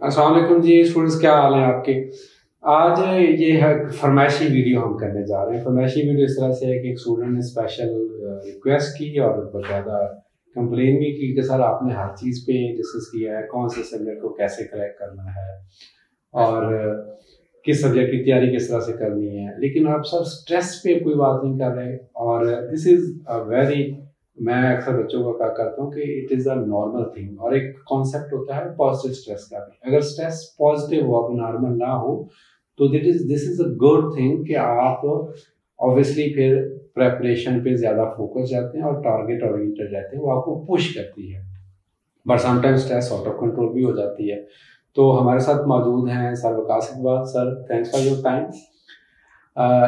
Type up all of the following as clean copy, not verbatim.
अस्सलाम वालेकुम जी स्टूडेंट्स, क्या हाल है आपके। आज ये है फरमाइशी वीडियो हम करने जा रहे हैं। फरमाइशी वीडियो इस तरह से है कि एक स्टूडेंट ने स्पेशल रिक्वेस्ट की और बाकायदा कंप्लेन भी की कि सर आपने हर चीज़ पे डिस्कस किया है, कौन से सब्जेक्ट को कैसे क्रैक करना है और किस सब्जेक्ट की तैयारी किस तरह से करनी है, लेकिन आप सर स्ट्रेस पे कोई बात नहीं कर रहे। और दिस इज़ अ वेरी, मैं अक्सर बच्चों को क्या करता हूँ कि it is a normal thing, और एक कॉन्सेप्ट होता है पॉजिटिव स्ट्रेस का भी। अगर स्ट्रेस पॉजिटिव हो, अब नॉर्मल ना हो, तो this is a good thing कि आप ऑब्वियसली फिर प्रेपरेशन पे ज़्यादा फोकस जाते हैं और टारगेट ओरिएंटेड रहते हैं, वो आपको पुश करती है। But sometimes stress out of control भी हो जाती है। तो हमारे साथ मौजूद हैं sir Waqas Iqbal. Sir thanks for your time.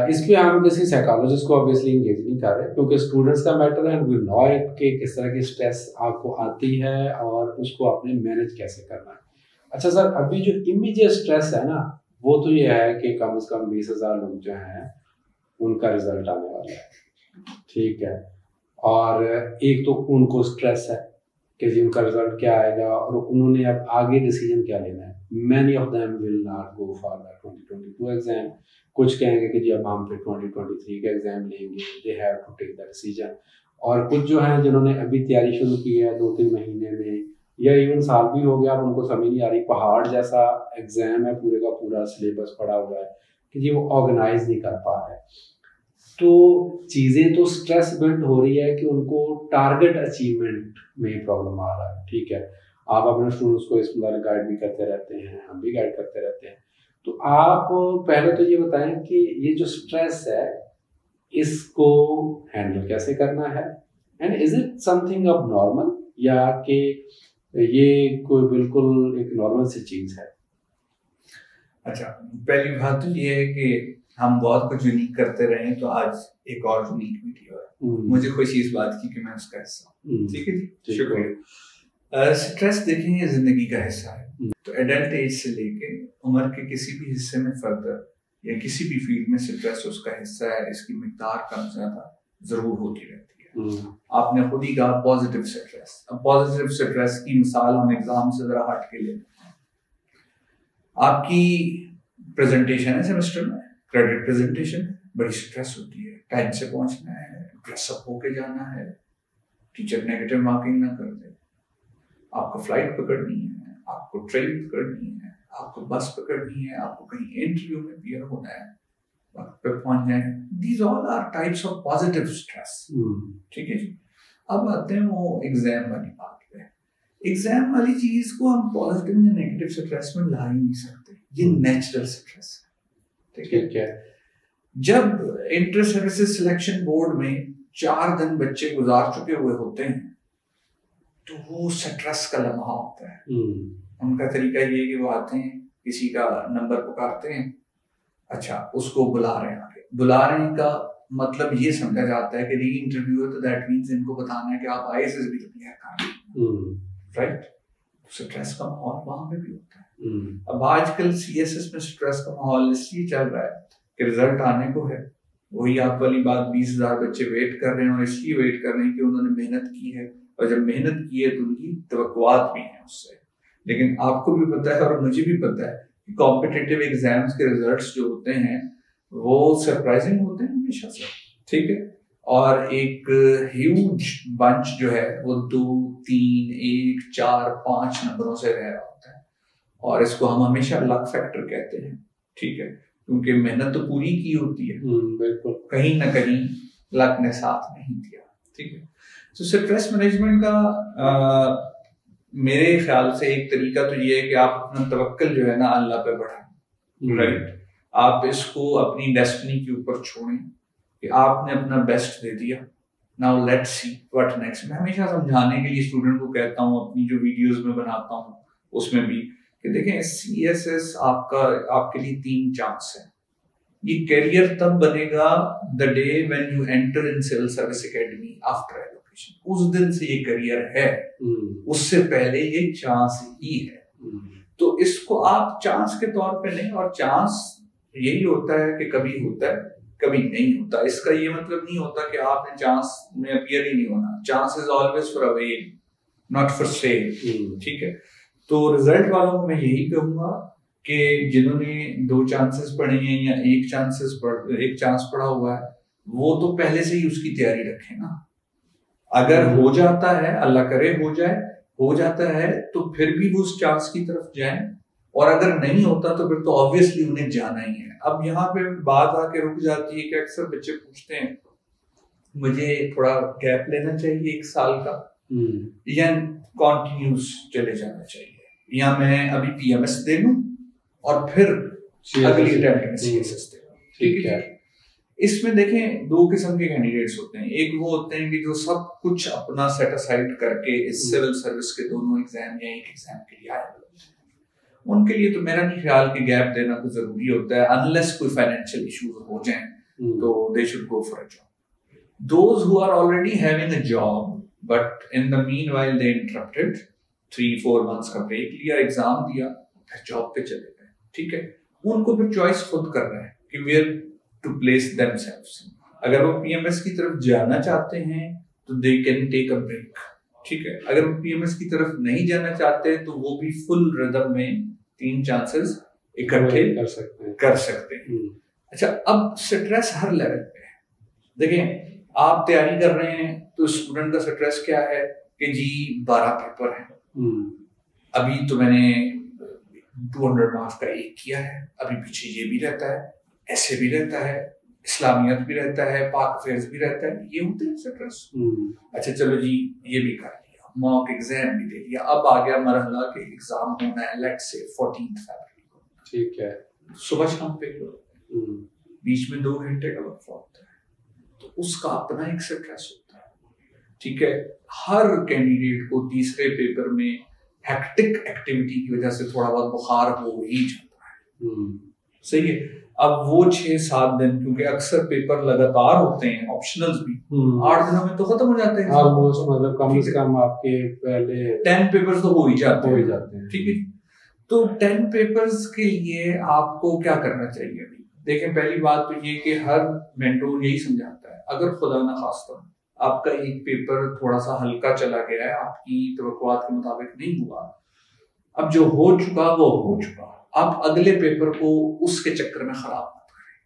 इस पे हम किसी साइकोलॉजिस्ट को ऑब्वियसली इंगेज नहीं कर रहे, क्योंकि स्टूडेंट्स का मैटर है, वी नो इट कि किस तरह की स्ट्रेस आपको आती है और उसको आपने मैनेज कैसे करना है। अच्छा सर, अभी जो इमीडिएट स्ट्रेस है ना, वो तो ये है कि कम से कम 20,000 लोग जो हैं उनका रिजल्ट आने वाला है, ठीक है। और एक तो उनको स्ट्रेस है कि जी उनका रिजल्ट क्या आएगा और उन्होंने अब आगे डिसीजन क्या लेना है। Many of them will not go for the 2022 exam. कुछ कहेंगे कि जी अब हम फिर 2023 का एग्जाम लेंगे, they have to take the decision. और कुछ जो हैं जिन्होंने अभी तैयारी शुरू की है 2-3 महीने में या इवन साल भी हो गया, अब उनको समझ नहीं आ रही, पहाड़ जैसा एग्जाम है, पूरे का पूरा सिलेबस पड़ा हुआ है कि जी वो ऑर्गेनाइज नहीं कर पा रहे। तो चीज़ें तो स्ट्रेस बिल्ड हो रही है कि उनको टारगेट अचीवमेंट में प्रॉब्लम आ रहा है, ठीक है। आप अपने स्टूडेंट्स को इस बारे गाइड भी करते रहते हैं, हम भी गाइड करते रहते हैं। तो आप पहले तो ये बताएं कि ये जो स्ट्रेस है इसको हैंडल कैसे करना है, एंड इज इट समथिंग अब नॉर्मल, या कि ये कोई बिल्कुल एक नॉर्मल सी चीज़ है। अच्छा, पहली बात तो ये है कि हम बहुत कुछ यूनिक करते रहे हैं, तो आज एक और यूनिक वीडियो है। मुझे खुशी इस बात की कि मैं उसका हिस्सा हूं। ठीक है जी, शुक्रिया। स्ट्रेस देखें, ये जिंदगी का हिस्सा है। तो एडल्ट एज से लेके उम्र के किसी भी हिस्से में फर्दर या किसी भी फील्ड में स्ट्रेस उसका हिस्सा है। इसकी मिकदार कम ज्यादा जरूर होती रहती है। आपने खुद ही कहा पॉजिटिव स्ट्रेस। अब पॉजिटिव स्ट्रेस की मिसाल हम एग्जाम से जरा हट के ले लेते हैं। आपकी प्रेजेंटेशन है सेमेस्टर में, क्रेडिट प्रेजेंटेशन, बड़ी स्ट्रेस होती है। टाइम से पहुंचना है, ड्रेसअप होके जाना है, टीचर नेगेटिव मार्किंग ना कर दे, आपको फ्लाइट पकड़नी है, आपको ट्रेन पकड़नी है, आपको बस पकड़नी है, आपको कहीं इंटरव्यू में अपीयर होना है, वक्त पे पहुंच जाए। These all are types of positive stress. ठीक है जी। अब आते हैं वो एग्जाम वाली बात पे। एग्जाम वाली चीज को हम पॉजिटिव या नेगेटिव स्ट्रेस में ला ही नहीं सकते, ये नेचुरल स्ट्रेस है। ठीक है। जब इंटर सर्विसेज सिलेक्शन बोर्ड में 4 दिन बच्चे गुजार चुके हुए होते हैं, तो वो स्ट्रेस का लम्हा होता है। उनका तरीका ये है कि वो आते हैं, किसी का नंबर पुकारते हैं, अच्छा उसको बुला रहे हैं। आगे बुलाने का मतलब ये समझा जाता है कि री इंटरव्यू है, तो दैट मींस इनको बताना है कि आप आईएएस भी तो क्लियर कर, राइट। स्ट्रेस का माहौल वहां पे भी होता है। अब आजकल सीएसएस में स्ट्रेस का माहौल इसलिए चल रहा है कि रिजल्ट आने को है। वही आप वाली बात, 20,000 बच्चे वेट कर रहे हैं, और इसलिए वेट कर रहे हैं कि उन्होंने मेहनत की है, और जब मेहनत की है तो उनकी तवक्कुआत भी है उससे। लेकिन आपको भी पता है और मुझे भी पता है कि कॉम्पिटिटिव एग्जाम्स के रिजल्ट्स जो होते हैं वो सरप्राइजिंग होते हैं हमेशा से, ठीक है। और एक ह्यूज बंच जो है वो 2, 3, 1, 4, 5 नंबरों से रह रहा होता है, और इसको हम हमेशा लक फैक्टर कहते हैं, ठीक है, क्योंकि मेहनत तो पूरी की होती है, बिल्कुल, कहीं ना कहीं लक ने साथ नहीं दिया, ठीक है। तो स्ट्रेस मैनेजमेंट का मेरे ख्याल से एक तरीका तो ये है कि आप अपना तवक्कल जो है ना अल्लाह पे बढ़ाएं, राइट। आप इसको अपनी डेस्टिनी के ऊपर छोड़ें कि आपने अपना बेस्ट दे दिया, now let's see what next. मैं हमेशा समझाने के लिए स्टूडेंट को कहता हूँ, अपनी जो वीडियोस में बनाता हूँ उसमें भी, कि देखें सीएसएस आपके लिए 3 चांस है। ये करियर तब बनेगा the day when you enter in civil service academy after allocation, उस दिन से ये करियर है, उससे पहले ये चांस ही है। तो इसको आप चांस के तौर पे नहीं, और चांस यही होता है कि कभी होता है कभी नहीं होता। इसका ये मतलब नहीं होता कि आपने चांस में अपीयर ही नहीं होना। Chance is always for avail, not for sale, ठीक है। तो रिजल्ट वालों को मैं यही कहूंगा कि जिन्होंने 2 चांसेस पढ़े हैं या एक चांस पढ़ा हुआ है, वो तो पहले से ही उसकी तैयारी रखें ना। अगर हो जाता है, अल्लाह करे हो जाता है, तो फिर भी वो उस चांस की तरफ जाएं, और अगर नहीं होता तो फिर तो ऑब्वियसली उन्हें जाना ही है। अब यहाँ पे बात आके रुक जाती है कि अक्सर बच्चे पूछते हैं मुझे थोड़ा गैप लेना चाहिए 1 साल का, या कॉन्टिन्यूस चले जाना चाहिए, या मैं अभी PMS दे लूं और फिर अगली अटेम्प्ट में CSS दे लूं। ठीक है, इसमें देखें 2 किस्म के कैंडिडेट्स होते हैं। एक वो होते हैं कि जो सब कुछ अपना सेट असाइड करके इस सिविल सर्विस के दोनों एग्जाम या एक एग्जाम के लिए आए, उनके लिए तो मेरा नहीं ख्याल कि गैप देना तो जरूरी होता है, अनलेस कोई फाइनेंशियल इश्यूज हो जाएं तो they should go for a job. Those who are already having a job but in the meanwhile they interrupted, 3-4 months का ब्रेक लिया, एग्जाम दिया, फिर जॉब पे चले गए, ठीक है, उनको फिर चॉइस खुद कर रहे हैं कि वेयर टू प्लेस देमसेल्व्स। अगर वो PMS की तरफ जाना चाहते हैं तो they can take a break, ठीक है। अगर वो PMS की तरफ नहीं जाना चाहते तो वो भी फुल रिदम में 3 चांसेस इकट्ठे कर सकते हैं। अच्छा, अब स्ट्रेस हर लेवल पे है। देखिए, आप तैयारी कर रहे हैं तो स्टूडेंट का स्ट्रेस क्या है कि जी 12 पेपर है, अभी तो मैंने 200 मार्क्स का एक किया है, अभी पीछे ये भी रहता है, ऐसे भी रहता है, इस्लामियत भी रहता है, पाक अफेयर्स भी रहता है, ये होते हैं स्ट्रेस। अच्छा चलो जी, ये भी कर लिया, मॉक एग्जाम भी दे लिया, अब आ गया मरहला के एग्जाम होना है, लेट्स से 14 फरवरी को, ठीक है, सुबह शाम पे बीच में 2 घंटे का वक्त होता है, तो उसका अपना एक स्ट्रेस होता है, ठीक है। हर कैंडिडेट को तीसरे पेपर में हेक्टिक एक्टिविटी की वजह से थोड़ा बहुत बुखार हो ही जाता है, सही है। अब वो 6-7 दिन, क्योंकि अक्सर पेपर लगातार होते हैं, ऑप्शनल्स भी 8 दिनों में तो खत्म हो जाते हैं ऑलमोस्ट, मतलब कम से कम आपके पहले 10 पेपर्स तो हो ही जाते हैं, ठीक है। तो 10 पेपर्स के लिए आपको क्या करना चाहिए? देखें, पहली बात तो ये कि हर मेंटोर यही समझाता है, अगर खुदा ना खास्ता आपका एक पेपर थोड़ा सा हल्का चला गया है, आपकी तवक्कुआत के मुताबिक नहीं हुआ, अब जो हो चुका वो हो चुका, आप अगले पेपर को उसके चक्कर में खराब मत करें,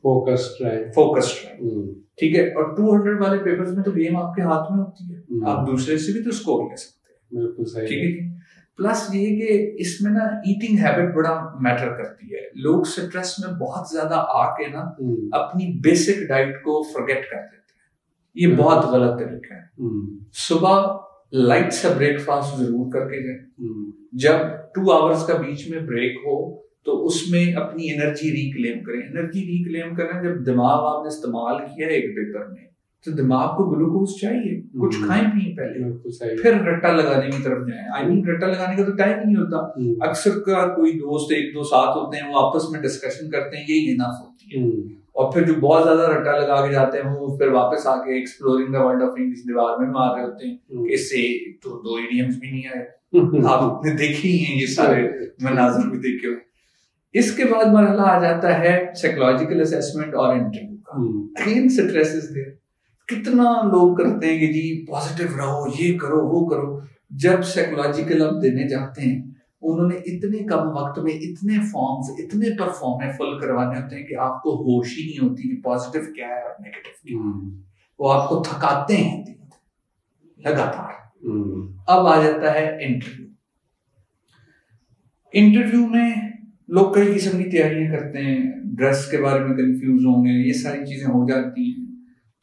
फोकस्ड रहे, ठीक है। और 200 वाले पेपर्स में तो गेम आपके हाथ में होती है, आप दूसरे से भी तो स्कोर ले सकते हैं, बिल्कुल सही, ठीक है। प्लस ये कि इसमें ना ईटिंग हैबिट बड़ा मैटर करती है। लोग स्ट्रेस में बहुत ज्यादा आके ना अपनी बेसिक डाइट को फॉरगेट कर देते हैं, ये बहुत गलत तरीका है। सुबह लाइट सा ब्रेकफास्ट जरूर करके जाए, जब 2 आवर्स का बीच में ब्रेक हो तो उसमें अपनी एनर्जी रिक्लेम करें। एनर्जी रिक्लेम करना, जब दिमाग आपने इस्तेमाल किया है एक पेपर में तो दिमाग को ग्लूकोज चाहिए, कुछ खाएं पिए पहले, फिर रट्टा लगाने की तरफ जाएं। आई मीन रट्टा लगाने का तो टाइम नहीं होता। अक्सर का कोई दोस्त 1-2 साथ होते हैं, वो आपस में डिस्कशन करते हैं, यही इनफ होती है। और फिर जो बहुत ज्यादा रट्टा लगा के जाते हैं वो फिर वापस आके exploring the world of English दीवार में मार रहे होते हैं। इससे तो 2 इडियम्स भी नहीं आए, आपने देखे ही हैं ये सारे मनाज़िर भी देखे हो। इसके बाद मरहला आ जाता है साइकोलॉजिकल असेसमेंट और इंटरव्यू का। Again stress is there. कितना लोग करते हैं कि जी पॉजिटिव रहो, ये करो, वो करो। जब साइकोलॉजिकल आप देने जाते हैं, उन्होंने इतने कम वक्त में इतने फॉर्म्स, इतने परफॉर्मे फुल करवाने होते हैं कि आपको होश ही नहीं होती कि पॉजिटिव क्या है और नेगेटिव क्या है। वो आपको थकाते हैं लगातार। अब आ जाता है इंटरव्यू। इंटरव्यू में लोग कई किस्म की तैयारियां करते हैं, ड्रेस के बारे में कंफ्यूज होंगे, ये सारी चीजें हो जाती हैं।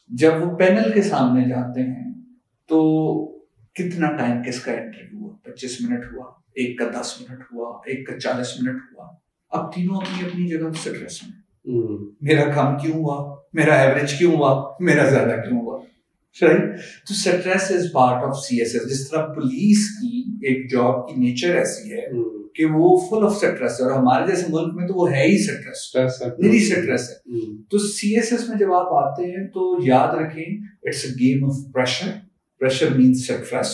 जब वो पैनल के सामने जाते हैं तो कितना टाइम किसका इंटरव्यू हुआ, 25 मिनट हुआ, एक का 10 मिनट हुआ, एक का 40 मिनट हुआ। अब तीनों अपनी अपनी जगह स्ट्रेस में, मेरा कम क्यों हुआ, मेरा एवरेज क्यों हुआ, मेरा ज्यादा क्यों हुआ, राइट। तो stress is part of CSS। जिस तरह पुलिस की एक जॉब की नेचर ऐसी है कि वो फुल ऑफ स्ट्रेस है, और हमारे जैसे मुल्क में तो वो है ही स्ट्रेस, निरी स्ट्रेस है। तो CSS में जब आप आते हैं तो याद रखें, it's a game of pressure. Pressure means stress,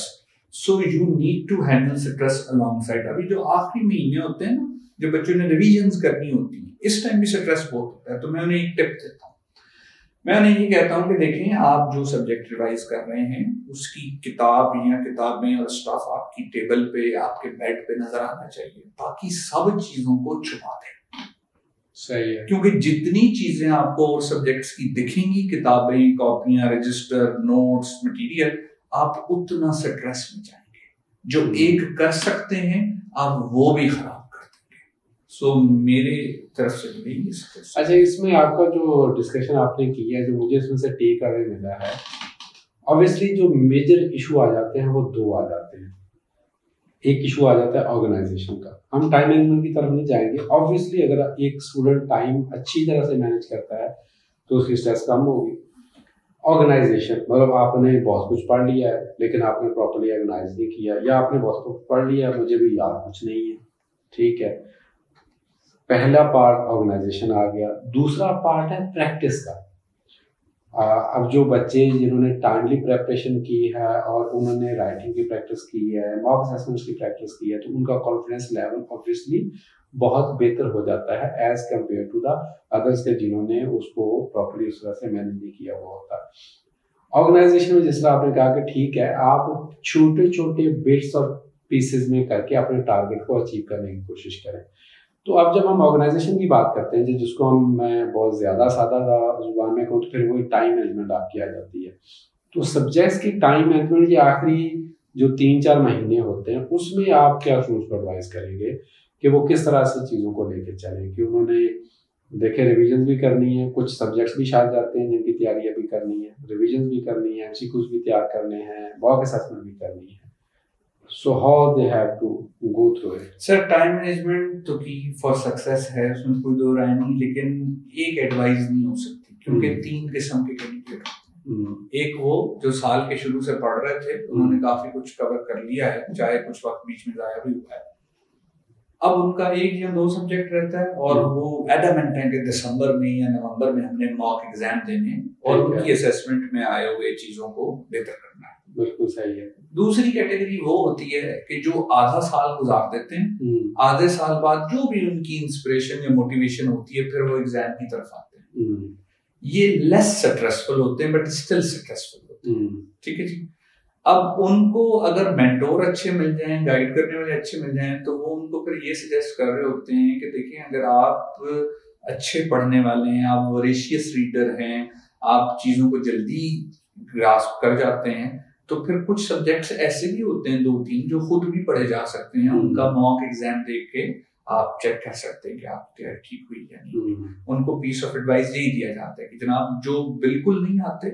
so you need to handle stress alongside. अभी जो आखिरी महीने होते हैं ना, जब बच्चों ने रिविजन्स करनी होती है, इस टाइम भी स्ट्रेस बहुत होता है। तो मैं उन्हें एक टिप देता हूँ, मैं नहीं कहता हूँ कि देखें आप जो सब्जेक्ट रिवाइज कर रहे हैं उसकी किताब या किताबें और स्टाफ आपकी टेबल पे आपके बेड पे नजर आना चाहिए, बाकी सब चीजों को छुपा दें। सही है। क्योंकि जितनी चीजें आपको और सब्जेक्ट्स की दिखेंगी, किताबें, कॉपियां, रजिस्टर, नोट्स, मटेरियल, आप उतना स्ट्रेस में जाएंगे। जो एक कर सकते हैं आप वो भी खराब कर देंगे। सो मेरे तरफ से भी अच्छा, इसमें आपका जो डिस्कशन आपने किया है, जो मुझे इसमें से टेक अवे मिला है, ऑब्वियसली जो मेजर इशू आ जाते हैं वो दो आ जाते हैं। एक इशू आ जाता है ऑर्गेनाइजेशन का। हम टाइम मैनेजमेंट की तरफ नहीं जाएंगे। ऑब्वियसली अगर एक स्टूडेंट टाइम अच्छी तरह से मैनेज करता है तो उसकी स्ट्रेस कम होगी। ऑर्गेनाइजेशन मतलब आपने बहुत कुछ पढ़ लिया है लेकिन आपने प्रॉपर्ली ऑर्गेनाइज नहीं किया, या आपने बहुत कुछ पढ़ लिया मुझे भी याद कुछ नहीं है, ठीक है। पहला पार्ट ऑर्गेनाइजेशन आ गया। दूसरा पार्ट है प्रैक्टिस का। अब जो बच्चे जिन्होंने टाइमली प्रेपरेशन की है और उन्होंने राइटिंग की प्रैक्टिस की है, मॉक असेसमेंट्स की प्रैक्टिस की है, तो उनका कॉन्फिडेंस लेवल ऑब्वियसली बहुत बेहतर हो जाता है as compared to the others के जिन्होंने उसको प्रॉपर्ली उस तरह से मैनेज नहीं किया हुआ होता। ऑर्गेनाइजेशन में जिस तरह आपने कहा कि ठीक है आप छोटे छोटे बिट्स और पीसेस में करके अपने टारगेट को अचीव करने की कोशिश करें। तो अब जब हम ऑर्गेनाइजेशन की बात करते हैं जिसको हम मैं बहुत ज़्यादा सादा जुबान में कहूँ तो फिर वही टाइम मैनेजमेंट आपकी आ जाती है। तो सब्जेक्ट्स की टाइम मैनेजमेंट के आखिरी जो 3-4 महीने होते हैं उसमें आप क्या रूल्स एडवाइस करेंगे कि वो किस तरह से चीज़ों को लेकर चलें? कि उन्होंने देखे रिविजन भी करनी है, कुछ सब्जेक्ट्स भी शायद जाते हैं जिनकी तैयारियाँ भी करनी है, रिविजन भी करनी है, MCQs भी तैयार करने हैं, मॉक असेसमेंट भी करनी है। So how they have to go through it? Sir time management तो की फॉर सक्सेस है, उसमें कोई दो राय नहीं, लेकिन एक एडवाइस नहीं हो सकती क्योंकि 3 किस्म के कैंडिडेट होते हैं। एक वो जो साल के शुरू से पढ़ रहे थे, उन्होंने काफी कुछ कवर कर लिया है, चाहे कुछ वक्त बीच में जाया भी हुआ है। अब उनका 1 या 2 सब्जेक्ट रहता है और वो एडमेंट है कि दिसंबर में या नवंबर में हमने मॉक एग्जाम देने और उनकी असेसमेंट में आए हुए चीजों को बेहतर करना है। बिल्कुल सही है। दूसरी कैटेगरी वो होती है कि जो आधा साल गुजार देते हैं, आधे साल बाद जो भी उनकी इंस्पिरेशन या मोटिवेशन होती है फिर वो एग्जाम की तरफ आते हैं। ये लेस स्ट्रेसफुल होते हैं बट स्टिल स्ट्रेसफुल होते हैं, ठीक है जी। अब उनको अगर मेंटोर अच्छे मिल जाएं, गाइड करने वाले अच्छे मिल जाएं, तो वो उनको फिर ये सजेस्ट कर रहे होते हैं कि देखिए अगर आप अच्छे पढ़ने वाले हैं, आप वोरेशियस रीडर हैं, आप चीजों को जल्दी ग्रास्प कर जाते हैं, तो फिर कुछ सब्जेक्ट्स ऐसे भी होते हैं 2-3 जो खुद भी पढ़े जा सकते हैं। उनका मॉक एग्जाम देख के आप चेक कर सकते हैं कि आप तैयारी ठीक हुई या नहीं। उनको पीस ऑफ एडवाइस यही दिया जाता है कि जनाब जो बिल्कुल नहीं आते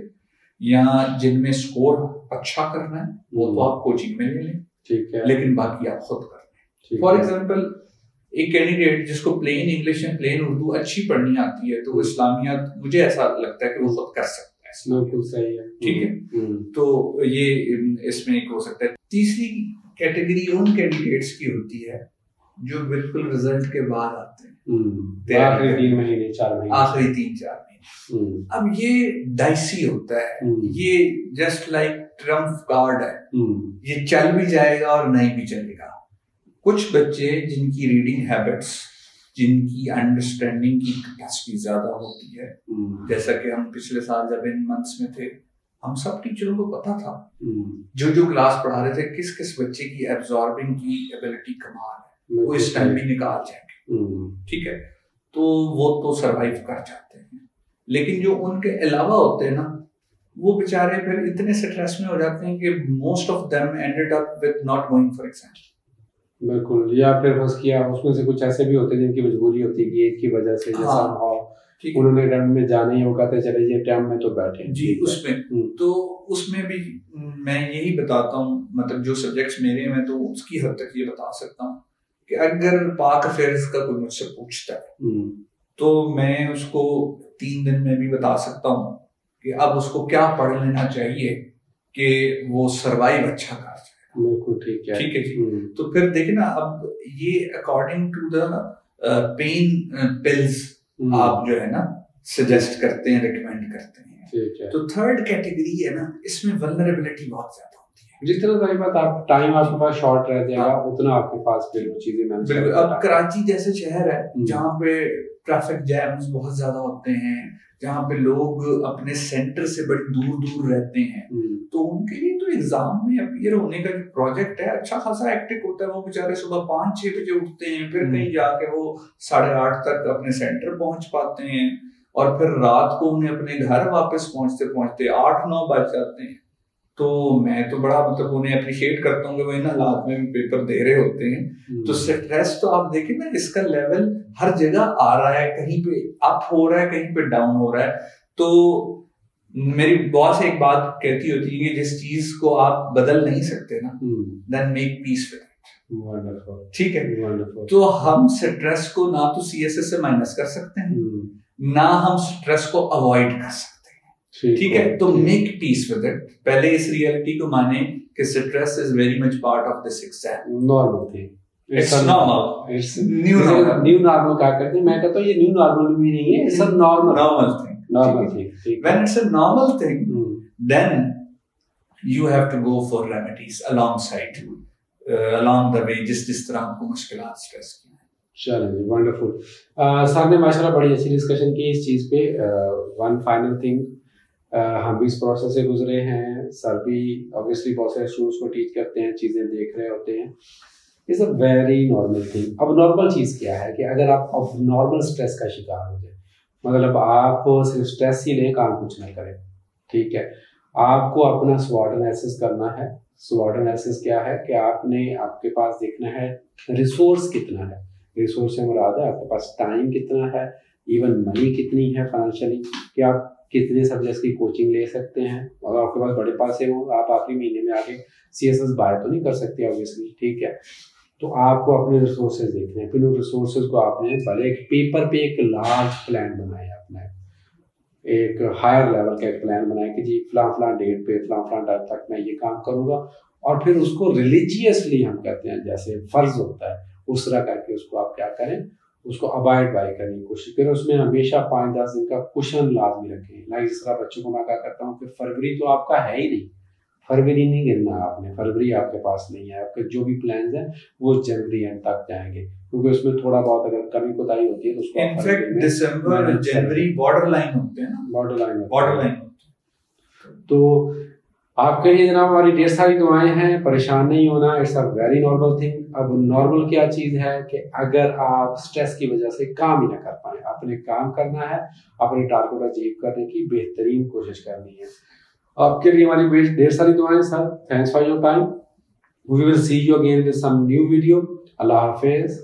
या जिनमें स्कोर अच्छा करना है वो तो आप कोचिंग में ले लें, ठीक है, लेकिन बाकी आप खुद कर लें। फॉर एग्जाम्पल एक कैंडिडेट जिसको प्लेन इंग्लिश या प्लेन उर्दू अच्छी पढ़नी आती है, तो वो इस्लामियात मुझे ऐसा लगता है कि वो खुद कर सकता है। बिल्कुल सही है, ठीक है। तो ये इसमें एक हो सकता है। तीसरी कैटेगरी उन कैंडिडेट्स की होती है जो बिल्कुल रिजल्ट के बाद आते हैं, आखिरी 3 महीने 4 महीने, आखिरी 3-4 महीने। अब ये डाइसी होता है, ये जस्ट लाइक ट्रम्प कार्ड है, ये चल भी जाएगा और नहीं भी चलेगा। कुछ बच्चे जिनकी रीडिंग हैबिट्स, जिनकी अंडरस्टैंडिंग की कैपेसिटी ज्यादा होती है, जैसा कि हम पिछले साल जब इन मंथ्स में थे, हम सब टीचरों को पता था जो जो क्लास पढ़ा रहे थे किस किस बच्चे की एब्जॉर्बिंग की एबिलिटी कमाल है, वो इस टाइम भी निकाल जाएंगे, ठीक है। तो वो तो सरवाइव कर जाते हैं। लेकिन जो उनके अलावा होते हैं ना, वो बेचारे फिर इतने स्ट्रेस में हो जाते हैं कि most of them ended up with not going for exam. बिल्कुल, या फिर बस किया उसमें से कुछ ऐसे भी होते हैं जिनकी मजबूरी होती है कि एक की वजह से जैसा उन्होंने टर्म में जाने ही वो कहते चले ये टर्म में तो बैठे जी। उसमें तो उसमें भी मैं यही बताता हूँ, मतलब जो सब्जेक्ट्स मेरे में तो उसकी हद तक ये बता सकता हूँ कि अगर पाक अफेयर्स का कोई मुझसे पूछता है तो मैं उसको 3 दिन में भी बता सकता हूँ कि अब उसको क्या पढ़ लेना चाहिए कि वो सरवाइव अच्छा कर जाए। बिल्कुल ठीक है, ठीक है जी। तो फिर देखिए ना, अब ये according to the pain pills आप जो है ना सजेस्ट करते हैं, रिकमेंड करते हैं, ठीक है। तो थर्ड कैटेगरी है ना, इसमें वल्नरेबिलिटी बहुत ज्यादा होती है। जिस तरह की बात आप टाइम आपके पास शॉर्ट रह जाएगा उतना आपके पास फिर चीजें मैनेज बिल्कुल। अब कराची जैसे शहर है जहाँ पे ट्रैफिक जैम्स बहुत ज्यादा होते हैं, जहाँ पे लोग अपने सेंटर से बड़ी दूर दूर रहते हैं, तो उनके लिए तो एग्जाम में अपीयर होने का जो प्रोजेक्ट है अच्छा खासा एक्टिव होता है। वो बेचारे सुबह 5-6 बजे उठते हैं, फिर कहीं जाके वो 8:30 तक अपने सेंटर पहुंच पाते हैं, और फिर रात को उन्हें अपने घर वापस पहुंचते पहुंचते 8-9 बज जाते हैं। तो मैं तो बड़ा मतलब उन्हें अप्रिशिएट करता हूँ कि वो इन हालात में भी पेपर दे रहे होते हैं। तो स्ट्रेस तो आप देखिए ना, इसका लेवल हर जगह आ रहा है, कहीं पे अप हो रहा है, कहीं पे डाउन हो रहा है। तो मेरी बॉस एक बात कहती होती है कि जिस चीज को आप बदल नहीं सकते ना, then make peace with it. ठीक है, तो हम स्ट्रेस को ना तो CSS से माइनस कर सकते हैं, ना हम स्ट्रेस को अवॉइड कर सकते हैं। ठीक है, तो मेक पीस विद इट। पहले इस रियलिटी को माने कि stress is very much part of this exam, normal thing, it's normal, it's new normal क्या करते हैं, मैं कहता हूँ ये न्यू नॉर्मल भी नहीं है, it's a normal thing. When it's a normal thing, then you have to go for remedies alongside, along the way, जिस तरह आपको मुश्किलात स्ट्रेस की। चलिए, वंडरफुल। सर ने माशाल्लाह बड़ी अच्छी डिस्कशन की इस चीज़ पे। वन फाइनल थिंग, हम भी इस प्रोसेस से गुजरे हैं, सर भी ऑब्वियसली बहुत सारे स्टूडेंट्स को टीच करते हैं, चीज़ें देख रहे होते हैं। It's a very normal thing. अब नॉर्मल चीज़ क्या है कि अगर आप अब नॉर्मल स्ट्रेस का शिकार हो जाए, मतलब आप सिर्फ स्ट्रेस ही लें, काम कुछ ना करें, ठीक है, आपको अपना SWOT एनालिसिस करना है। SWOT एनालिसिस क्या है कि आपने आपके पास देखना है रिसोर्स कितना है। रिसोर्स से मुराद है आपके पास टाइम कितना है, इवन मनी कितनी है फाइनेंशियली, कि आप कितने सब्जेक्ट्स की कोचिंग ले सकते हैं। अगर आपके पास बड़े पैसे हो, आप आखिरी महीने में आके CSS बाय तो नहीं कर सकते ऑब्वियसली, ठीक है। तो आपको अपने रिसोर्सेज देखने हैं, फिर उन रिसोर्सेज को आपने भले एक पेपर पे एक लार्ज प्लान बनाया, अपना एक हायर लेवल का एक प्लान बनाया कि जी फलां डेट पे फलां टाइम तक मैं ये काम करूँगा, और फिर उसको रिलीजियसली हम कहते हैं जैसे फ़र्ज होता है उस तरह करके उसको आप क्या करें, उसको अवॉइड बाय करने की कोशिश करें। उसमें हमेशा 5-10 दिन का कुशन लाजमी रखें। लाइक जिस तरह बच्चों को मैं क्या करता हूँ कि फरवरी तो आपका है ही नहीं, फरवरी नहीं गिनना आपने, फरवरी आपके पास नहीं है, आपके जो भी प्लान्स हैं वो जनवरी एंड तक जाएंगे, क्योंकि उसमें थोड़ा बहुत अगर कमी कोताही होती है तो उसको इनफैक्ट दिसंबर जनवरी बॉर्डर लाइन होते हैं ना, बॉर्डर लाइन। तो आपके लिए जनाब हमारी ढेर सारी दुआएं हैं, परेशान नहीं होना, it's a very normal thing. अब नॉर्मल क्या चीज़ है कि अगर आप स्ट्रेस की वजह से काम ही ना कर पाए, अपने काम करना है, अपने टारगेट अचीव करने की बेहतरीन कोशिश करनी है। आपके लिए हमारी ढेर सारी दुआएं sir. Thanks for your time. We will see you again with some new video. अल्लाह हाफिज।